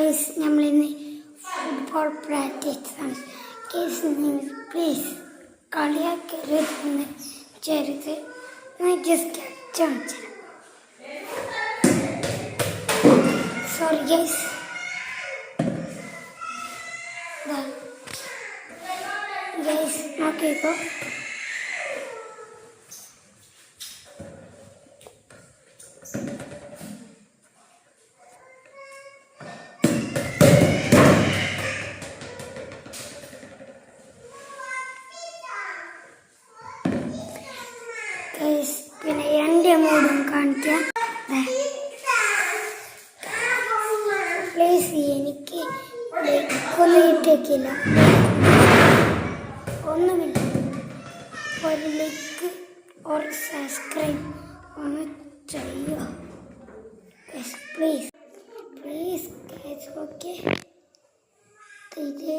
Guys നമ്മളിന്ന് football പ്രാക്ടീസാണ്. Guys നിങ്ങൾ please കളിയാക്കരുതെന്ന് വിചാരിച്ച് ജസ്റ്റ് കാണിച്ചു. Sorry guys. ഗൈസ് നോക്കിക്കോ. പിന്നെ എൻ്റെ മൂടും കാണിക്കാം. പ്ലീസ് എനിക്ക് ഒന്നും ഇട്ടേക്കില്ല, ഒന്നുമില്ല. ഒരു ലൈക്ക് ഒരു സബ്സ്ക്രൈബ് ഒന്ന് ചെയ്യുക പ്ലീസ് പ്ലീസ് ഗൈസ്. ഓക്കെ, ഇത്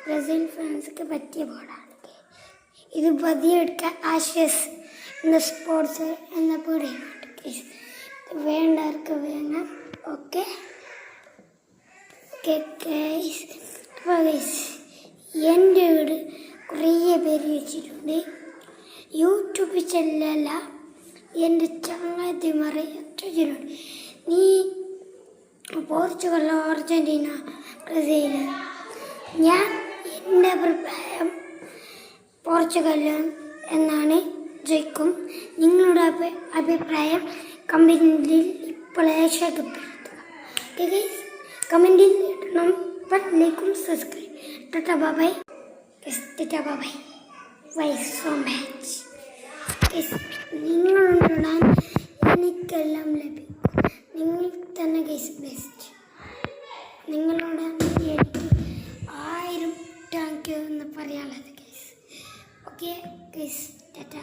ബ്രസീൽ ഫാൻസ്ക്ക് പറ്റിയ ബോർഡാണ്. ഇത് പതിയെടുക്കാൻ ആഷസ് എന്ന സ്പോർട്സ് എന്ന പീടികയുണ്ട്. വേണ്ടവർക്ക് വേണം. Okay guys. അപ്പോൾ ഗൈസ് എൻ്റെ വീട് കുറേ പേര് വെച്ചിട്ടുണ്ട്. യൂട്യൂബ് ചാനലല്ല, എൻ്റെ ചങ്ങാതിമാർ വെച്ചിട്ടുണ്ട്. നീ പോർച്ചുഗൽ, അർജൻറ്റീന, ബ്രസീൽ. ഞാൻ എൻ്റെ അഭിപ്രായം പോർച്ചുഗൽ എന്നാണ് ജയിക്കും. നിങ്ങളുടെ അഭിപ്രായം കമൻറ്റിൽ ഇപ്പോൾ രേഖപ്പെടുത്തുക. കമൻറ്റിൽ ഇടണം. ലൈക്കും സബ്സ്ക്രൈബ്. ടാറ്റാ ബൈ. ടാറ്റാ ബൈ. വൈ സോ മച്ച്. നിങ്ങളുണ്ടാൻ എനിക്കെല്ലാം ലഭിക്കും. നിങ്ങൾ തന്നെ ഗൈസ് ബെസ്റ്റ്. നിങ്ങളോടാണ് എനിക്ക് 1000 താങ്ക് യു എന്ന് പറയാനുള്ളത് ഗൈസ്. Okay guys, Tata.